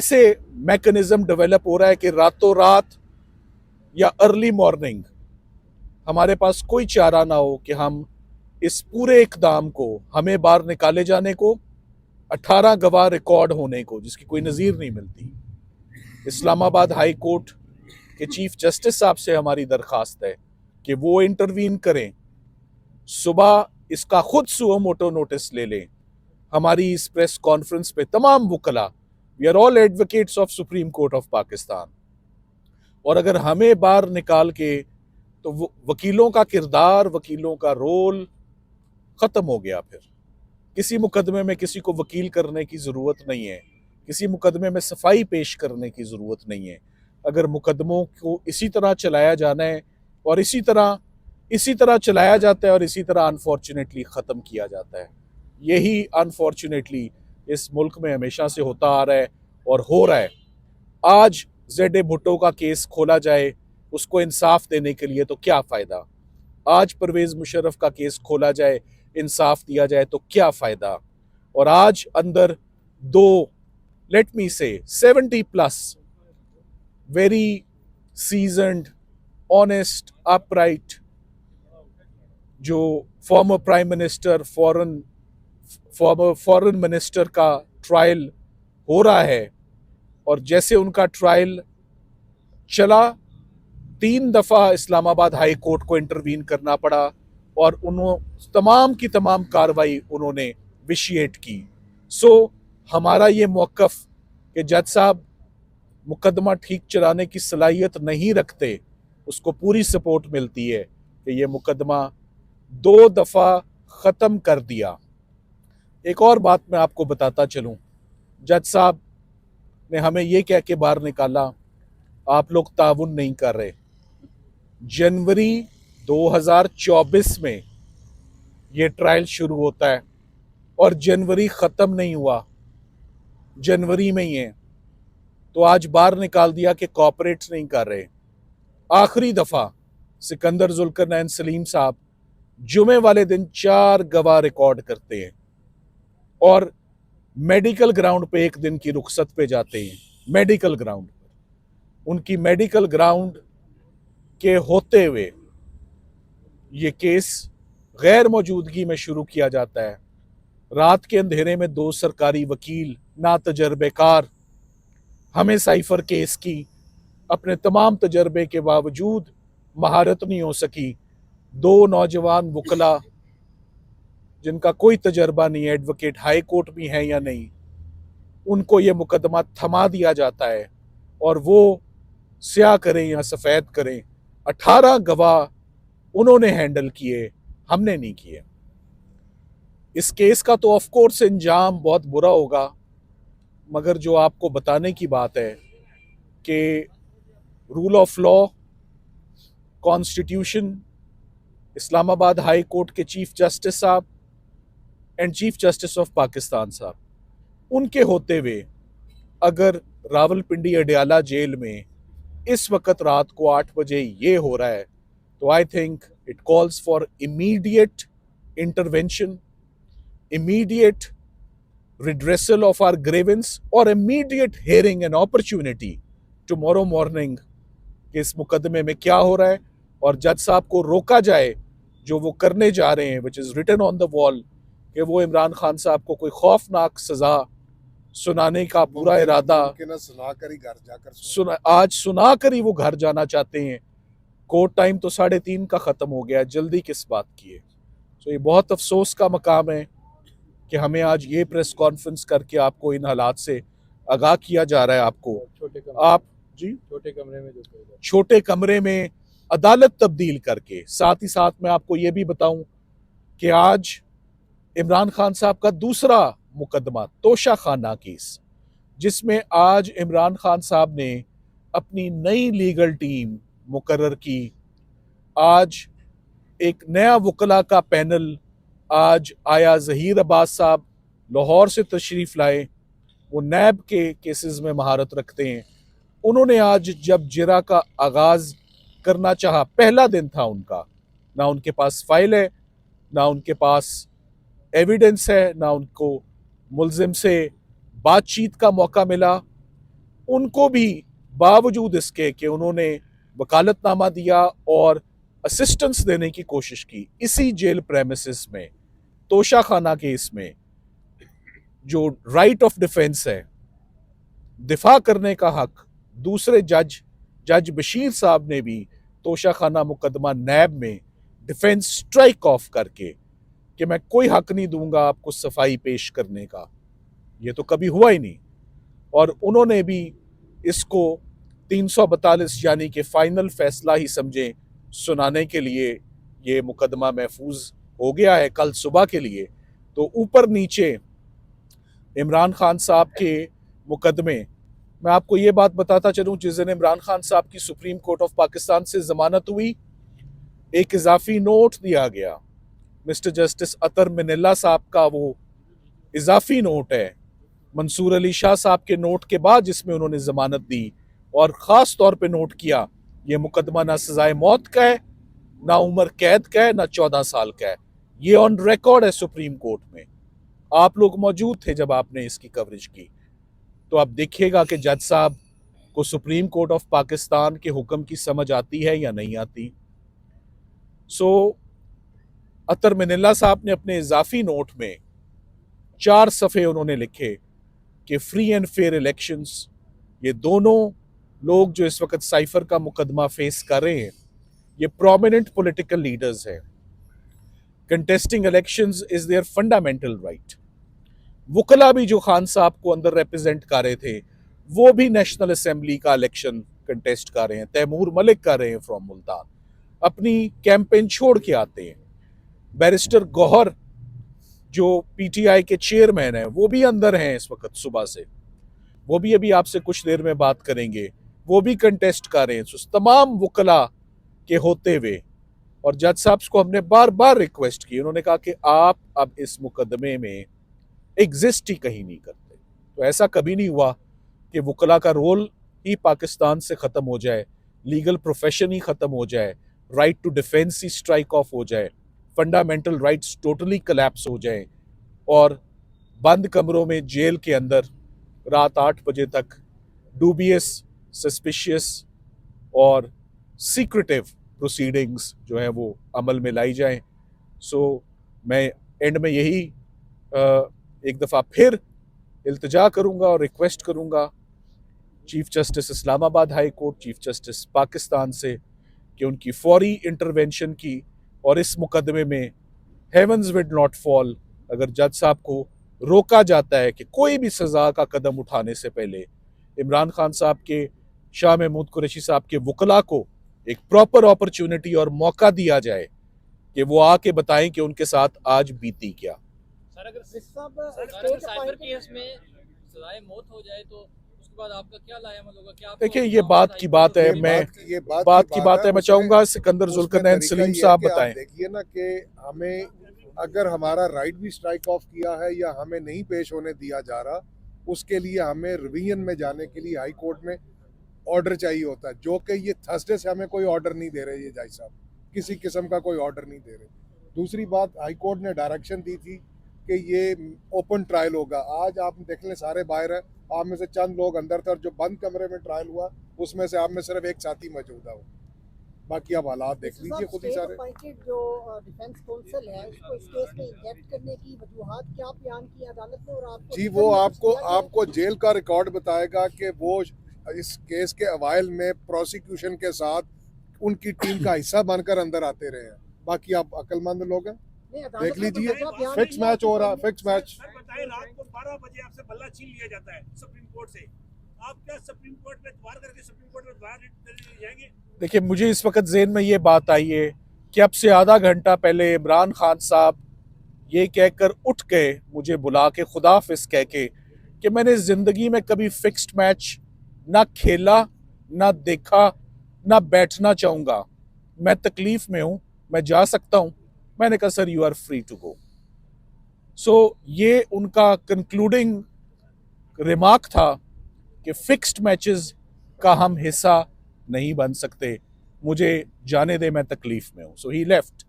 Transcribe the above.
ऐसे mechanism develop हो रहा है कि रातों रात या अर्ली मॉर्निंग हमारे पास कोई चारा ना हो कि हम इस पूरे इकदाम को, हमें बाहर निकाले जाने को, 18 गवाह रिकॉर्ड होने को, जिसकी कोई नज़ीर नहीं मिलती। इस्लामाबाद हाई कोर्ट के चीफ जस्टिस साहब से हमारी दरखास्त है कि वो इंटरवीन करें, सुबह इसका खुद सुओ मोटो नोटिस ले लें। हमारी इस प्रेस कॉन्फ्रेंस पे तमाम वकला, we are all advocates of Supreme Court of Pakistan, और अगर हमें बाहर निकाल के, तो वकीलों का किरदार, वकीलों का रोल ख़त्म हो गया। फिर किसी मुकदमे में किसी को वकील करने की ज़रूरत नहीं है, किसी मुकदमे में सफाई पेश करने की ज़रूरत नहीं है। अगर मुकदमों को इसी तरह चलाया जाना है और इसी तरह चलाया जाता है और इसी तरह अनफॉर्चुनेटली ख़त्म किया जाता है। यही अनफॉर्चुनेटली इस मुल्क में हमेशा से होता आ रहा है और हो रहा है। आज जेड भुट्टो का केस खोला जाए उसको इंसाफ देने के लिए, तो क्या फ़ायदा। आज परवेज़ मुशर्रफ का केस खोला जाए, इंसाफ दिया जाए, तो क्या फ़ायदा। और आज अंदर दो, लेट मी से 70+ वेरी सीजनड, ऑनेस्ट, अपराइट, जो former prime minister, farmer foreign minister का ट्रायल हो रहा है, और जैसे उनका ट्रायल चला, 3 दफ़ा इस्लामाबाद हाई कोर्ट को इंटरवीन करना पड़ा और उन्होंने तमाम की तमाम कार्रवाई उन्होंने विशिएट की। सो हमारा ये मौक़िफ़ कि जज साहब मुकदमा ठीक चलाने की सलाहियत नहीं रखते, उसको पूरी सपोर्ट मिलती है कि ये मुकदमा 2 दफ़ा ख़त्म कर दिया। एक और बात मैं आपको बताता चलूँ, जज साहब ने हमें ये कह के बाहर निकाला, आप लोग ताउन नहीं कर रहे। जनवरी 2024 में ये ट्रायल शुरू होता है और जनवरी ख़त्म नहीं हुआ, जनवरी में ही है, तो आज बाहर निकाल दिया कि कॉपरेट्स नहीं कर रहे। आखिरी दफ़ा सिकंदर जुल्करनैन सलीम साहब जुमे वाले दिन 4 गवाह रिकॉर्ड करते हैं और मेडिकल ग्राउंड पे एक दिन की रुखसत पे जाते हैं। मेडिकल ग्राउंड पर उनकी मेडिकल ग्राउंड के होते हुए ये केस गैर मौजूदगी में शुरू किया जाता है। रात के अंधेरे में 2 सरकारी वकील ना तजर्बेकार, हमें साइफर केस की अपने तमाम तजर्बे के बावजूद महारत नहीं हो सकी। 2 नौजवान वकला जिनका कोई तजर्बा नहीं है, एडवोकेट हाई कोर्ट भी हैं या नहीं, उनको ये मुकदमा थमा दिया जाता है और वो स्याह करें या सफ़ेद करें, 18 गवाह उन्होंने हैंडल किए, हमने नहीं किए। इस केस का तो ऑफ कोर्स इंजाम बहुत बुरा होगा, मगर जो आपको बताने की बात है कि rule of law, constitution, Islamabad high court के चीफ जस्टिस साहब and chief justice of Pakistan साहब, उनके होते हुए अगर रावलपिंडी अडयाला जेल में इस वक्त रात को 8 बजे ये हो रहा है, तो I think it calls for immediate intervention, immediate redressal of our grievance और immediate hearing and opportunity tomorrow morning कि इस मुकदमे में क्या हो रहा है और जज साहब को रोका जाए जो वो करने जा रहे हैं, which is written on the wall, कि वो इमरान खान साहब को कोई खौफनाक सज़ा सुनाने का पूरा इरादा, आज सुना कर ही वो घर जाना चाहते हैं। कोर्ट टाइम तो 3:30 का ख़त्म हो गया, जल्दी किस बात की है। तो ये बहुत अफसोस का मकाम है कि हमें आज ये प्रेस कॉन्फ्रेंस करके आपको इन हालात से आगाह किया जा रहा है। आपको आप जी छोटे कमरे में अदालत तब्दील करके, साथ ही साथ मैं आपको ये भी बताऊं कि आज इमरान खान साहब का दूसरा मुकदमा तोशा खाना केस, जिसमें आज इमरान खान साहब ने अपनी नई लीगल टीम मुकर्रर की। आज एक नया वकला का पैनल आज आया, ज़हीर अब्बास साहब लाहौर से तशरीफ़ लाए, वो नैब के केसेस में महारत रखते हैं। उन्होंने आज जब जिरा का आगाज़ करना चाहा, पहला दिन था उनका, ना उनके पास फाइल है, ना उनके पास एविडेंस है, ना उनको मुल्जिम से बातचीत का मौका मिला। उनको भी बावजूद इसके कि उन्होंने वकालतनामा दिया और असिस्टेंस देने की कोशिश की, इसी जेल प्रेमिसेस में तोशाखाना केस में जो राइट ऑफ डिफेंस है, दिफा करने का हक, दूसरे जज बशीर साहब ने भी तोशाखाना मुकदमा नैब में डिफेंस स्ट्राइक ऑफ करके कि मैं कोई हक नहीं दूंगा आपको सफाई पेश करने का, ये तो कभी हुआ ही नहीं। और उन्होंने भी इसको 342 यानी कि फाइनल फैसला ही समझे सुनाने के लिए ये मुकदमा महफूज हो गया है कल सुबह के लिए। तो ऊपर नीचे इमरान खान साहब के मुकदमे, मैं आपको ये बात बताता चलूं, जिस दिन इमरान खान साहब की सुप्रीम कोर्ट ऑफ पाकिस्तान से जमानत हुई, एक इजाफी नोट दिया गया। मिस्टर जस्टिस अतर मिनिल्ला साहब का वो इजाफी नोट है मंसूर अली शाह साहब के नोट के बाद, जिसमें उन्होंने जमानत दी और ख़ास तौर पे नोट किया ये मुकदमा ना सजाए मौत का है, ना उम्र कैद का है, ना 14 साल का है। ये ऑन रिकॉर्ड है सुप्रीम कोर्ट में। आप लोग मौजूद थे जब आपने इसकी कवरेज की, तो आप देखिएगा कि जज साहब को सुप्रीम कोर्ट ऑफ पाकिस्तान के हुक्म की समझ आती है या नहीं आती। अतर मिनिल्ला साहब ने अपने इजाफी नोट में 4 सफ़े उन्होंने लिखे कि फ्री एंड फेयर इलेक्शंस, ये दोनों लोग जो इस वक्त साइफर का मुकदमा फेस कर रहे हैं, ये प्रोमिनेंट पॉलिटिकल लीडर्स हैं। Contesting elections is their fundamental right. वकला भी जो खान साहब को अंदर रिप्रेजेंट कर रहे थे, वो भी नेशनल असेंबली का इलेक्शन कंटेस्ट कर रहे हैं। तैमूर मलिक कर रहे हैं फ्रॉम मुल्तान, अपनी कैंपेन छोड़ के आते हैं। बैरिस्टर गौहर जो पीटीआई के चेयरमैन हैं, वो भी अंदर हैं इस वक्त सुबह से, वो भी अभी आपसे कुछ देर में बात करेंगे, वो भी कंटेस्ट कर रहे हैं। तमाम वकला के होते हुए, और जज साहब को हमने बार बार रिक्वेस्ट की, उन्होंने कहा कि आप अब इस मुकदमे में एग्जिस्ट ही कहीं नहीं करते। तो ऐसा कभी नहीं हुआ कि वकला का रोल ही पाकिस्तान से ख़त्म हो जाए, लीगल प्रोफेशन ही ख़त्म हो जाए, राइट टू डिफेंस ही स्ट्राइक ऑफ हो जाए, फंडामेंटल राइट्स टोटली कलैप्स हो जाए और बंद कमरों में जेल के अंदर रात 8 बजे तक डूबियस, सस्पिशियस और सीक्रेटिव प्रोसीडिंग्स जो हैं वो अमल में लाई जाएं। मैं एंड में यही एक दफ़ा फिर इल्तिजा करूंगा और रिक्वेस्ट करूंगा chief justice Islamabad high court, chief justice Pakistan से कि उनकी फौरी इंटरवेंशन की, और इस मुकदमे में हेवंस विड नॉट फॉल अगर जज साहब को रोका जाता है कि कोई भी सज़ा का कदम उठाने से पहले इमरान खान साहब के, शाह महमूद कुरैशी साहब के वकला को एक प्रॉपर अपॉर्चुनिटी और मौका दिया जाए कि वो आके बताएं कि उनके साथ आज बीती क्या। सर अगर साइबर केस में सजाए मौत हो जाए तो उसके बाद आपका क्या लायामल होगा? क्या देखिए ये बात की बात है, मैं चाहूंगा सिकंदर जुल्करनैन सलीम साहब बताएं। देखिए ना कि हमें अगर हमारा राइट भी स्ट्राइक ऑफ किया है या हमें नहीं पेश होने दिया जा रहा, उसके लिए हमें रिवीजन में जाने के लिए हाई कोर्ट में ऑर्डर चाहिए होता है, जो कि ये थर्सडे से हमें कोई ऑर्डर नहीं दे रहे ये जज साहब, किसी किस्म का कोई ऑर्डर नहीं दे रहे। दूसरी बात, हाई कोर्ट ने डायरेक्शन दी थी कि ये ओपन ट्रायल होगा। आज आप देख लें सारे बाहर हैं, आप में से चंद लोग अंदर थे, और जो बंद कमरे में ट्रायल हुआ उसमें से आप में सिर्फ एक साथी मौजूदा हो, बाकी आप हालात देख लीजिए खुद ही सारे। जो डिफेंस काउंसिल है उसको इस केस में इंजेक्ट करने की वजूहात क्या बयान की अदालत ने, और आपको जी वो आपको जेल का रिकॉर्ड बताएगा कि वो इस केस के अवाइल में प्रोसिक्यूशन के साथ उनकी टीम का हिस्सा बनकर अंदर आते रहे हैं। बाकी आप अक्लमंद लोग हैं, देख लीजिए, फिक्स मैच हो रहा, फिक्स मैच। रात को 12 बजे आपसे बल्ला छीन लिया जाता है सुप्रीम कोर्ट से, आप क्या सुप्रीम कोर्ट में द्वार करके सुप्रीम कोर्ट में द्वार जाएंगे? देखिए मुझे इस वक्त ज़हन में ये बात आई है कि अब से आधा घंटा पहले इमरान खान साहब ये कहकर उठ गए, मुझे बुला के खुदाफिज कह के, कि मैंने ज़िंदगी में कभी फिक्स्ड मैच ना खेला, ना देखा, ना बैठना चाहूँगा, मैं तकलीफ में हूँ, मैं जा सकता हूँ। मैंने कहा sir you are free to go. ये उनका कंक्लूडिंग रिमार्क था कि फिक्स्ड मैचेस का हम हिस्सा नहीं बन सकते, मुझे जाने दे, मैं तकलीफ में हूँ। सो ही लेफ्ट।